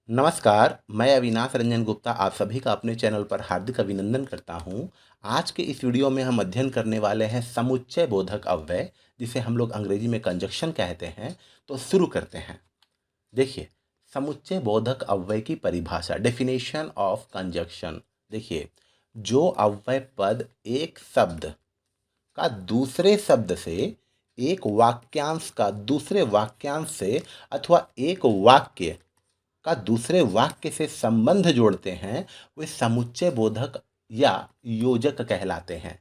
नमस्कार, मैं अविनाश रंजन गुप्ता आप सभी का अपने चैनल पर हार्दिक अभिनंदन करता हूं। आज के इस वीडियो में हम अध्ययन करने वाले हैं समुच्चय बोधक अव्यय, जिसे हम लोग अंग्रेजी में कंजक्शन कहते हैं। तो शुरू करते हैं। देखिए, समुच्चय बोधक अव्यय की परिभाषा, डेफिनेशन ऑफ कंजक्शन। देखिए, जो अव्यय पद एक शब्द का दूसरे शब्द से, एक वाक्यांश का दूसरे वाक्यांश से अथवा एक वाक्य का दूसरे वाक्य से संबंध जोड़ते हैं, वे समुच्चय बोधक या योजक कहलाते हैं।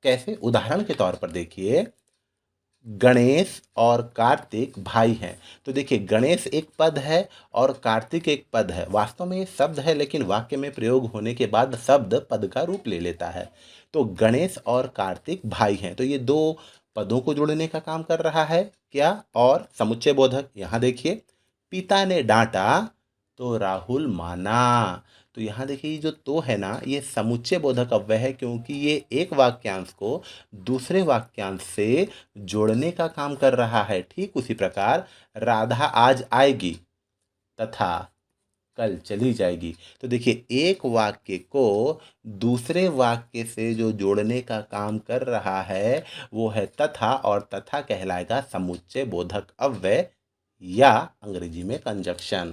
कैसे? उदाहरण के तौर पर देखिए, गणेश और कार्तिक भाई हैं। तो देखिए, गणेश एक पद है और कार्तिक एक पद है। वास्तव में ये शब्द है, लेकिन वाक्य में प्रयोग होने के बाद शब्द पद का रूप ले लेता है। तो गणेश और कार्तिक भाई हैं, तो ये दो पदों को जोड़ने का काम कर रहा है। क्या? और समुच्चय बोधक। यहाँ देखिए, पिता ने डांटा तो राहुल माना। तो यहाँ देखिए, ये जो तो है ना, ये समुच्चय बोधक अव्यय है, क्योंकि ये एक वाक्यांश को दूसरे वाक्यांश से जोड़ने का काम कर रहा है। ठीक उसी प्रकार, राधा आज आएगी तथा कल चली जाएगी। तो देखिए, एक वाक्य को दूसरे वाक्य से जो जोड़ने का काम कर रहा है, वो है तथा, और तथा कहलाएगा समुच्चय बोधक अव्यय या अंग्रेजी में कंजक्शन।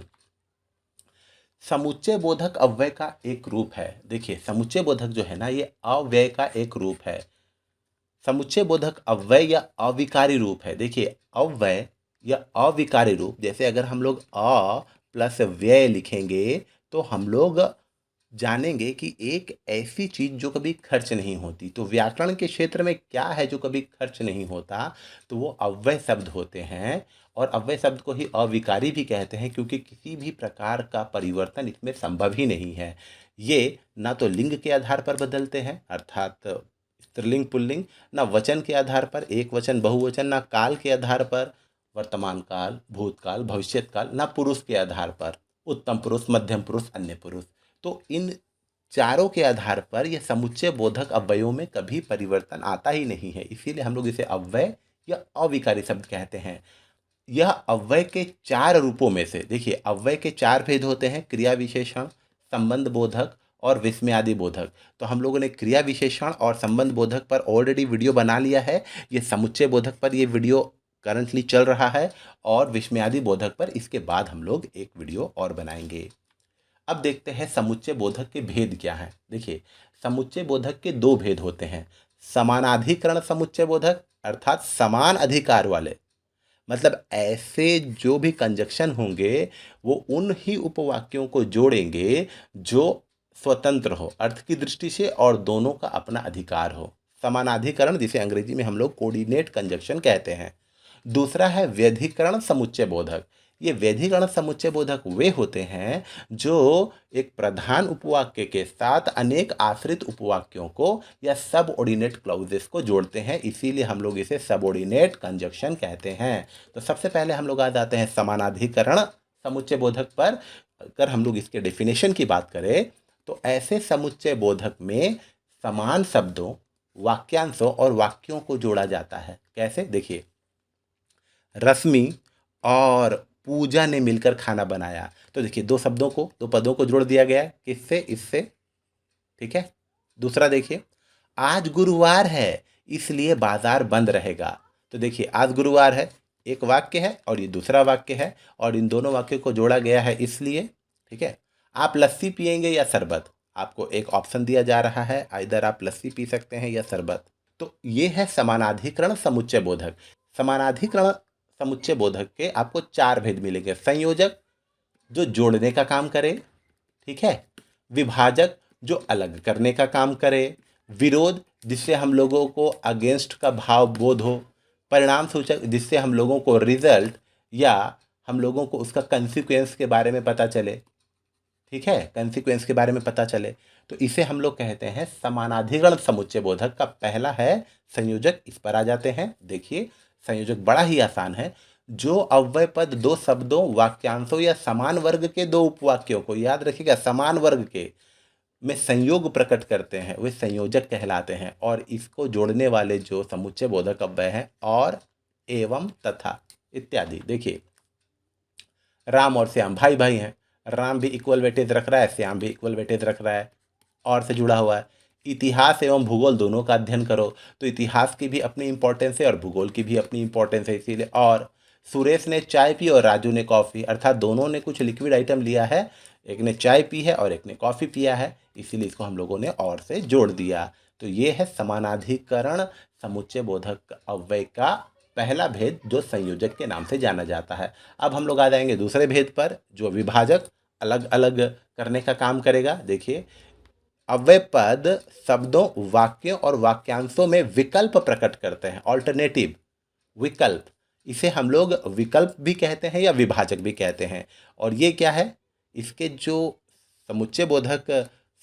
समुच्चय बोधक अव्यय का एक रूप है। देखिए, समुच्चय बोधक जो है ना, ये अव्यय का एक रूप है। समुच्चय बोधक अव्यय या अविकारी रूप है। देखिए, अव्यय या अविकारी रूप, जैसे अगर हम लोग अ प्लस व्यय लिखेंगे, तो हम लोग जानेंगे कि एक ऐसी चीज जो कभी खर्च नहीं होती। तो व्याकरण के क्षेत्र में क्या है जो कभी खर्च नहीं होता? तो वो अव्यय शब्द होते हैं। और अव्यय शब्द को ही अविकारी भी कहते हैं, क्योंकि किसी भी प्रकार का परिवर्तन इसमें संभव ही नहीं है। ये ना तो लिंग के आधार पर बदलते हैं, अर्थात स्त्रीलिंग पुल्लिंग, ना वचन के आधार पर एक वचन बहुवचन, ना काल के आधार पर वर्तमान काल भूतकाल भविष्यत काल, ना पुरुष के आधार पर उत्तम पुरुष मध्यम पुरुष अन्य पुरुष। तो इन चारों के आधार पर यह समुच्चय बोधक अव्ययों में कभी परिवर्तन आता ही नहीं है। इसीलिए हम लोग इसे अव्यय या अविकारी शब्द कहते हैं। यह अव्यय के चार रूपों में से, देखिए, अव्यय के चार भेद होते हैं: क्रिया विशेषण, संबंध बोधक और विस्मयादि बोधक। तो हम लोगों ने क्रिया विशेषण और संबंध बोधक पर ऑलरेडी वीडियो बना लिया है। ये समुच्चय बोधक पर ये वीडियो करंटली चल रहा है, और विस्मयादि बोधक पर इसके बाद हम लोग एक वीडियो और बनाएंगे। अब देखते हैं समुच्चय बोधक के भेद क्या हैं। देखिए, समुच्चय बोधक के दो भेद होते हैं: समानाधिकरण समुच्चय बोधक, अर्थात समान अधिकार वाले, मतलब ऐसे जो भी कंजक्शन होंगे वो उन ही उपवाक्यों को जोड़ेंगे जो स्वतंत्र हो अर्थ की दृष्टि से, और दोनों का अपना अधिकार हो। समानाधिकरण, जिसे अंग्रेजी में हम लोग कोऑर्डिनेट कंजक्शन कहते हैं। दूसरा है व्यधिकरण समुच्चय बोधक। ये व्यधिकरण समुच्चय बोधक वे होते हैं जो एक प्रधान उपवाक्य के साथ अनेक आश्रित उपवाक्यों को या सबऑर्डिनेट क्लॉजेस को जोड़ते हैं। इसीलिए हम लोग इसे सबऑर्डिनेट कंजक्शन कहते हैं। तो सबसे पहले हम लोग आ जाते हैं समानाधिकरण समुच्चय बोधक पर। अगर हम लोग इसके डेफिनेशन की बात करें, तो ऐसे समुच्चय बोधक में समान शब्दों, वाक्यांशों और वाक्यों को जोड़ा जाता है। कैसे? देखिए, रश्मि और पूजा ने मिलकर खाना बनाया। तो देखिए, दो शब्दों को, दो पदों को जोड़ दिया गया है। किससे? इससे। ठीक है। दूसरा देखिए, आज गुरुवार है इसलिए बाजार बंद रहेगा। तो देखिए, आज गुरुवार है एक वाक्य है, और ये दूसरा वाक्य है, और इन दोनों वाक्यों को जोड़ा गया है इसलिए। ठीक है। आप लस्सी पिएंगे या शरबत? आपको एक ऑप्शन दिया जा रहा है, इधर आप लस्सी पी सकते हैं या शरबत। तो ये है समानाधिकरण समुच्चय बोधक। समानाधिकरण समुच्चय बोधक के आपको चार भेद मिलेंगे: संयोजक, जो जोड़ने का काम करे, ठीक है; विभाजक, जो अलग करने का काम करे; विरोध, जिससे हम लोगों को अगेंस्ट का भाव बोध हो; परिणाम सूचक, जिससे हम लोगों को रिजल्ट या हम लोगों को उसका कंसिक्वेंस के बारे में पता चले। ठीक है, कंसिक्वेंस के बारे में पता चले। तो इसे हम लोग कहते हैं समानाधिकरण समुच्चय बोधक। का पहला है संयोजक। इस पर आ जाते हैं। देखिए, संयोजक बड़ा ही आसान है। जो अव्यय पद दो शब्दों, वाक्यांशों या समान वर्ग के दो उपवाक्यों को, याद रखिएगा, समान वर्ग के में संयोग प्रकट करते हैं, वे संयोजक कहलाते हैं। और इसको जोड़ने वाले जो समुच्चय बोधक अव्यय हैं और, एवं, तथा इत्यादि। देखिए, राम और श्याम भाई भाई हैं, राम भी इक्वल वेटेज रख रहा है, श्याम भी इक्वल वेटेज रख रहा है, और से जुड़ा हुआ है। इतिहास एवं भूगोल दोनों का अध्ययन करो, तो इतिहास की भी अपनी इंपॉर्टेंस है और भूगोल की भी अपनी इंपॉर्टेंस है, इसीलिए। और सुरेश ने चाय पी और राजू ने कॉफ़ी, अर्थात दोनों ने कुछ लिक्विड आइटम लिया है, एक ने चाय पी है और एक ने कॉफ़ी पिया है, इसीलिए इसको हम लोगों ने और से जोड़ दिया। तो ये है समानाधिकरण समुच्चय बोधक अव्यय का पहला भेद, जो संयोजक के नाम से जाना जाता है। अब हम लोग आ जाएंगे दूसरे भेद पर, जो विभाजक अलग अलग करने का काम करेगा। देखिए, अव्यय पद शब्दों, वाक्यों और वाक्यांशों में विकल्प प्रकट करते हैं, ऑल्टरनेटिव, विकल्प। इसे हम लोग विकल्प भी कहते हैं या विभाजक भी कहते हैं। और ये क्या है, इसके जो समुच्चय बोधक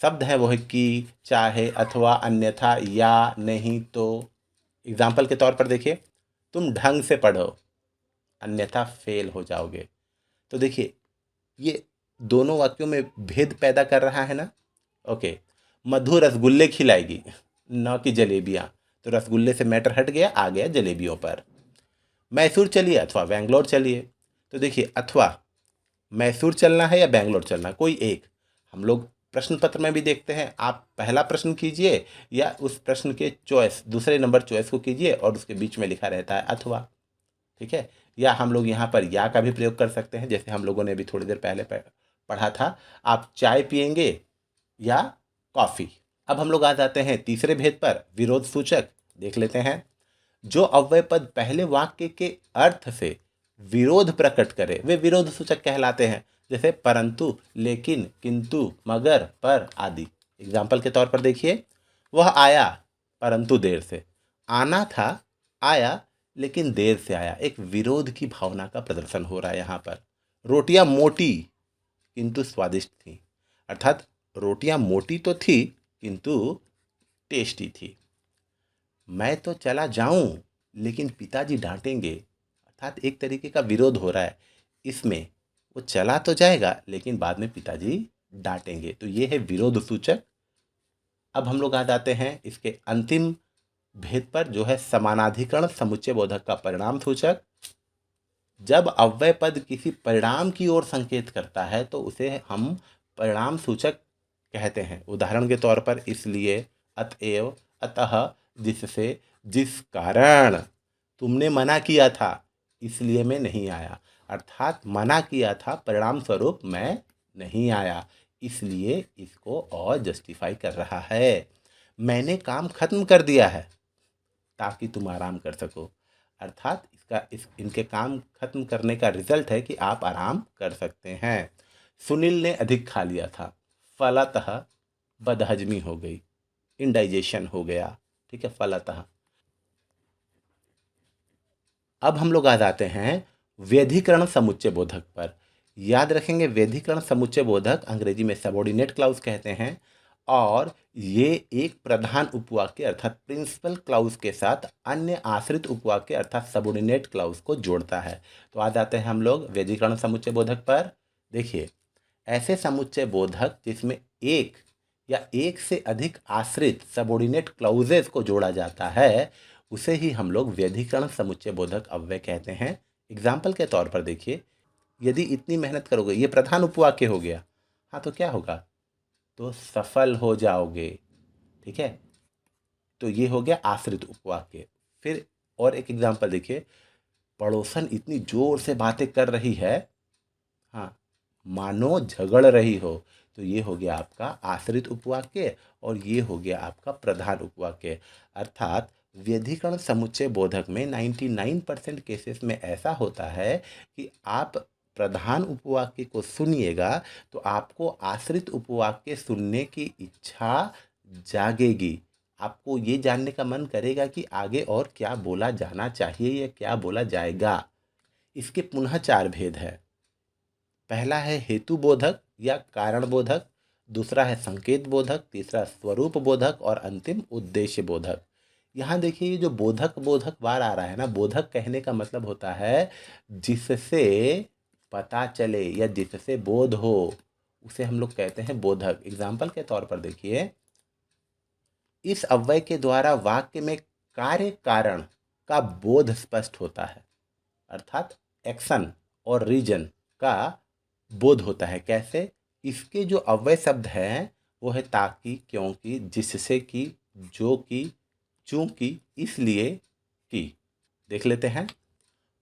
शब्द हैं वो है कि, चाहे, अथवा, अन्यथा, या, नहीं, तो। एग्जाम्पल के तौर पर देखिए, तुम ढंग से पढ़ो अन्यथा फेल हो जाओगे। तो देखिए, ये दोनों वाक्यों में भेद पैदा कर रहा है ना। ओके, मधु रसगुल्ले खिलाएगी, न कि जलेबियाँ। तो रसगुल्ले से मैटर हट गया, आ गया जलेबियों पर। मैसूर चलिए अथवा बेंगलोर चलिए। तो देखिए, अथवा मैसूर चलना है या बेंगलोर चलना, कोई एक। हम लोग प्रश्न पत्र में भी देखते हैं, आप पहला प्रश्न कीजिए या उस प्रश्न के चॉइस, दूसरे नंबर चॉइस को कीजिए और उसके बीच में लिखा रहता है अथवा, ठीक है। या हम लोग यहाँ पर या का भी प्रयोग कर सकते हैं, जैसे हम लोगों ने अभी थोड़ी देर पहले पढ़ा था, आप चाय पियेंगे या कॉफ़ी। अब हम लोग आ जाते हैं तीसरे भेद पर, विरोध सूचक। देख लेते हैं, जो अव्यय पद पहले वाक्य के अर्थ से विरोध प्रकट करे वे विरोध सूचक कहलाते हैं, जैसे परंतु, लेकिन, किंतु, मगर, पर आदि। एग्जाम्पल के तौर पर देखिए, वह आया परंतु देर से, आना था, आया लेकिन देर से आया। एक विरोध की भावना का प्रदर्शन हो रहा है यहाँ पर। रोटियां मोटी किंतु स्वादिष्ट थी, अर्थात रोटियां मोटी तो थी किंतु टेस्टी थी। मैं तो चला जाऊं लेकिन पिताजी डांटेंगे, अर्थात एक तरीके का विरोध हो रहा है इसमें। वो चला तो जाएगा लेकिन बाद में पिताजी डांटेंगे, तो ये है विरोध सूचक। अब हम लोग आ जाते हैं इसके अंतिम भेद पर, जो है समानाधिकरण समुच्चय बोधक का परिणाम सूचक। जब अव्यय पद किसी परिणाम की ओर संकेत करता है तो उसे हम परिणाम सूचक कहते हैं। उदाहरण के तौर पर, इसलिए, अतएव, अतः, जिससे, जिस कारण, तुमने मना किया था इसलिए मैं नहीं आया, अर्थात मना किया था परिणाम स्वरूप मैं नहीं आया, इसलिए इसको और जस्टिफाई कर रहा है। मैंने काम खत्म कर दिया है ताकि तुम आराम कर सको, अर्थात इनके काम खत्म करने का रिजल्ट है कि आप आराम कर सकते हैं। सुनील ने अधिक खा लिया था, फलतः बदहजमी हो गई, इंडाइजेशन हो गया, ठीक है, फलतः। अब हम लोग आ जाते हैं व्यधिकरण समुच्चय बोधक पर। याद रखेंगे, व्यधिकरण समुच्चय बोधक अंग्रेजी में सबॉर्डिनेट क्लाउज कहते हैं, और ये एक प्रधान उपवाक्य अर्थात प्रिंसिपल क्लाउज के साथ अन्य आश्रित उपवाक्य अर्थात सबॉर्डिनेट क्लाउज को जोड़ता है। तो आ जाते हैं हम लोग व्यधिकरण समुच्चय बोधक पर। देखिए, ऐसे समुच्चय बोधक जिसमें एक या एक से अधिक आश्रित सबॉर्डिनेट क्लाउजेस को जोड़ा जाता है, उसे ही हम लोग व्यधिकरण समुच्चय बोधक अव्यय कहते हैं। एग्जाम्पल के तौर पर देखिए, यदि इतनी मेहनत करोगे, ये प्रधान उपवाक्य हो गया, हाँ, तो क्या होगा, तो सफल हो जाओगे, ठीक है। तो ये हो गया आश्रित उपवाक्य। फिर और एक एग्जाम्पल देखिए, पड़ोसन इतनी जोर से बातें कर रही है, हाँ, मानो झगड़ रही हो, तो ये हो गया आपका आश्रित उपवाक्य और ये हो गया आपका प्रधान उपवाक्य। अर्थात व्यधिकरण समुच्चय बोधक में 99% केसेस में ऐसा होता है कि आप प्रधान उपवाक्य को सुनिएगा तो आपको आश्रित उपवाक्य सुनने की इच्छा जागेगी, आपको ये जानने का मन करेगा कि आगे और क्या बोला जाना चाहिए या क्या बोला जाएगा। इसके पुनः 4 भेद है। पहला है हेतु बोधक या कारण बोधक, दूसरा है संकेत बोधक, तीसरा स्वरूप बोधक और अंतिम उद्देश्य बोधक। यहाँ देखिए, ये जो बोधक बोधक बार आ रहा है ना, बोधक कहने का मतलब होता है जिससे पता चले या जिससे बोध हो, उसे हम लोग कहते हैं बोधक। एग्जाम्पल के तौर पर देखिए, इस अव्यय के द्वारा वाक्य में कार्य कारण का बोध स्पष्ट होता है, अर्थात एक्शन और रीजन का बोध होता है। कैसे? इसके जो अव्यय शब्द हैं वो है ताकि, क्योंकि, जिससे कि, जो कि, चूंकि, इसलिए कि। देख लेते हैं।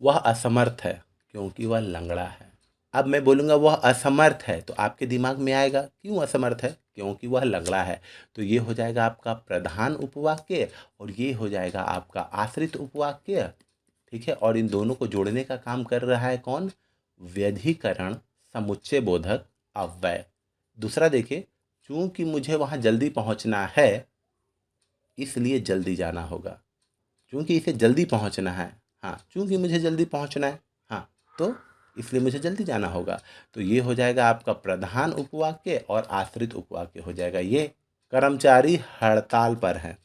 वह असमर्थ है क्योंकि वह लंगड़ा है। अब मैं बोलूँगा वह असमर्थ है तो आपके दिमाग में आएगा क्यों असमर्थ है? क्योंकि वह लंगड़ा है। तो ये हो जाएगा आपका प्रधान उपवाक्य और ये हो जाएगा आपका आश्रित उपवाक्य। ठीक है, और इन दोनों को जोड़ने का काम कर रहा है कौन? व्यधिकरण समुच्चय बोधक अव्यय। दूसरा देखिए, चूंकि मुझे वहाँ जल्दी पहुँचना है इसलिए जल्दी जाना होगा। चूंकि इसे जल्दी पहुँचना है, हाँ, चूंकि मुझे जल्दी पहुँचना है, हाँ, तो इसलिए मुझे जल्दी जाना होगा। तो ये हो जाएगा आपका प्रधान उपवाक्य और आश्रित उपवाक्य हो जाएगा ये। कर्मचारी हड़ताल पर हैं।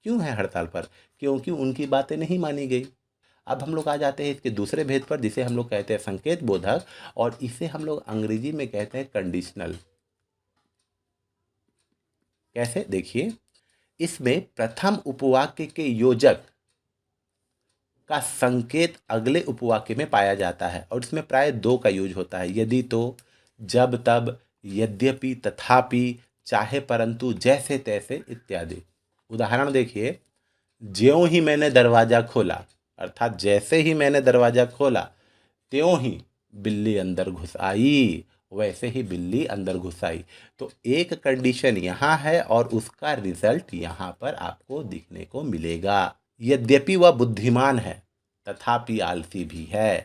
क्यों है हड़ताल पर? क्योंकि उनकी बातें नहीं मानी गई। अब हम लोग आ जाते हैं इसके दूसरे भेद पर जिसे हम लोग कहते हैं संकेत बोधक और इसे हम लोग अंग्रेजी में कहते हैं कंडीशनल। कैसे? देखिए, इसमें प्रथम उपवाक्य के योजक का संकेत अगले उपवाक्य में पाया जाता है और इसमें प्राय दो का यूज होता है। यदि, तो, जब, तब, यद्यपि, तथापि, चाहे, परंतु, जैसे तैसे इत्यादि। उदाहरण देखिए, ज्यों ही मैंने दरवाजा खोला, अर्थात जैसे ही मैंने दरवाजा खोला त्यों ही बिल्ली अंदर घुस आई, वैसे ही बिल्ली अंदर घुस आई। तो एक कंडीशन यहाँ है और उसका रिजल्ट यहाँ पर आपको दिखने को मिलेगा। यद्यपि वह बुद्धिमान है तथापि आलसी भी है।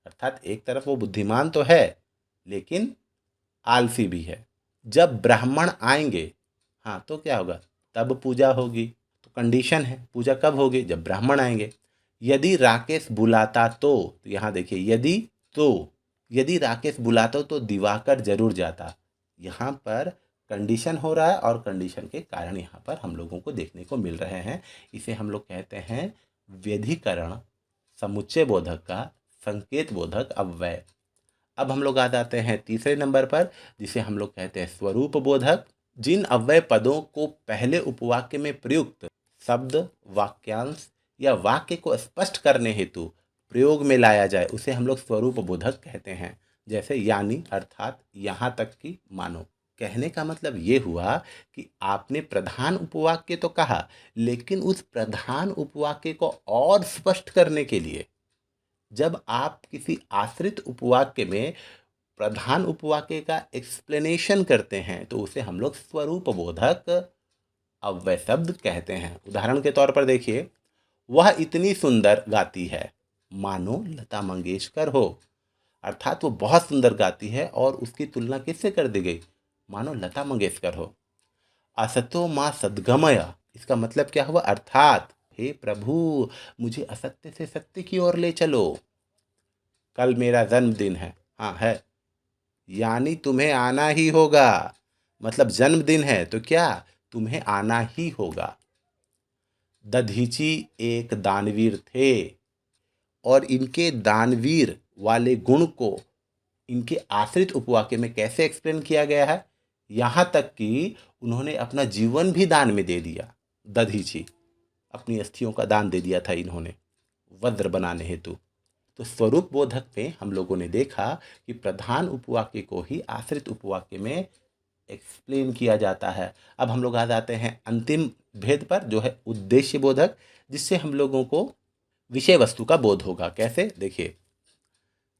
अर्थात एक तरफ वो बुद्धिमान तो है लेकिन आलसी भी है। जब ब्राह्मण आएंगे, हाँ, तो क्या होगा? तब पूजा होगी। तो कंडीशन है, पूजा कब होगी? जब ब्राह्मण आएंगे। यदि राकेश बुलाता तो यहाँ देखिए, यदि राकेश बुलाता तो दिवाकर जरूर जाता। यहाँ पर कंडीशन हो रहा है और कंडीशन के कारण यहाँ पर हम लोगों को देखने को मिल रहे हैं। इसे हम लोग कहते हैं व्यधिकरण समुच्चय बोधक का संकेत बोधक अव्यय। अब हम लोग आ जाते हैं तीसरे नंबर पर जिसे हम लोग कहते हैं स्वरूप बोधक। जिन अव्यय पदों को पहले उपवाक्य में प्रयुक्त शब्द, वाक्यांश या वाक्य को स्पष्ट करने हेतु प्रयोग में लाया जाए उसे हम लोग स्वरूप बोधक कहते हैं। जैसे यानी, अर्थात, यहाँ तक कि, मानो। कहने का मतलब ये हुआ कि आपने प्रधान उपवाक्य तो कहा लेकिन उस प्रधान उपवाक्य को और स्पष्ट करने के लिए जब आप किसी आश्रित उपवाक्य में प्रधान उपवाक्य का एक्सप्लेनेशन करते हैं तो उसे हम लोग स्वरूप बोधक अव्यय शब्द कहते हैं। उदाहरण के तौर पर देखिए, वह इतनी सुंदर गाती है मानो लता मंगेशकर हो। अर्थात वो बहुत सुंदर गाती है और उसकी तुलना किससे कर दी गई? मानो लता मंगेशकर हो। असतो माँ सद्गमय, इसका मतलब क्या हुआ? अर्थात हे प्रभु मुझे असत्य से सत्य की ओर ले चलो। कल मेरा जन्मदिन है, हाँ है, यानी तुम्हें आना ही होगा। मतलब जन्मदिन है तो क्या? तुम्हें आना ही होगा। दधीची एक दानवीर थे और इनके दानवीर वाले गुण को इनके आश्रित उपवाक्य में कैसे एक्सप्लेन किया गया है? यहाँ तक कि उन्होंने अपना जीवन भी दान में दे दिया। दधीची अपनी अस्थियों का दान दे दिया था इन्होंने वज्र बनाने हेतु। तो स्वरूप बोधक में हम लोगों ने देखा कि प्रधान उपवाक्य को ही आश्रित उपवाक्य में एक्सप्लेन किया जाता है। अब हम लोग आ जाते हैं अंतिम भेद पर जो है उद्देश्य बोधक, जिससे हम लोगों को विषय वस्तु का बोध होगा। कैसे? देखिए,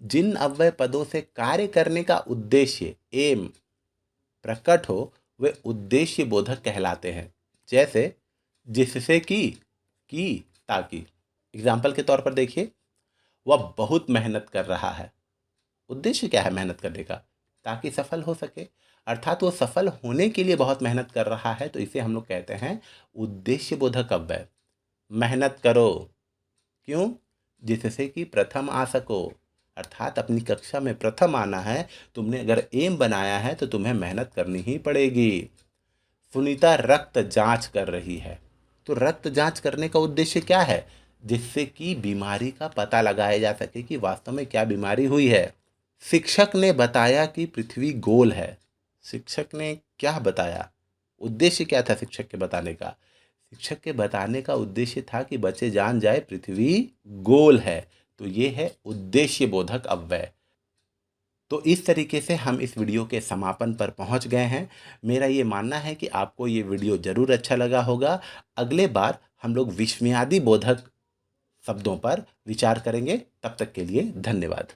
जिन अव्यय पदों से कार्य करने का उद्देश्य एम प्रकट हो वे उद्देश्य बोधक कहलाते हैं। जैसे जिससे कि, ताकि। एग्जाम्पल के तौर पर देखिए, वह बहुत मेहनत कर रहा है। उद्देश्य क्या है मेहनत करने का? ताकि सफल हो सके। अर्थात वो सफल होने के लिए बहुत मेहनत कर रहा है, तो इसे हम लोग कहते हैं उद्देश्य बोधक अव्यय। मेहनत करो, क्यों? जिससे कि प्रथम आ सको। अर्थात अपनी कक्षा में प्रथम आना है, तुमने अगर एम बनाया है तो तुम्हें मेहनत करनी ही पड़ेगी। सुनीता रक्त जांच कर रही है, तो रक्त जांच करने का उद्देश्य क्या है? जिससे कि बीमारी का पता लगाया जा सके कि वास्तव में क्या बीमारी हुई है। शिक्षक ने बताया कि पृथ्वी गोल है। शिक्षक ने क्या बताया? उद्देश्य क्या था शिक्षक के बताने का? शिक्षक के बताने का उद्देश्य था कि बच्चे जान जाए पृथ्वी गोल है। तो ये है उद्देश्य बोधक अव्यय। तो इस तरीके से हम इस वीडियो के समापन पर पहुंच गए हैं। मेरा ये मानना है कि आपको ये वीडियो ज़रूर अच्छा लगा होगा। अगले बार हम लोग विस्मयादि बोधक शब्दों पर विचार करेंगे। तब तक के लिए धन्यवाद।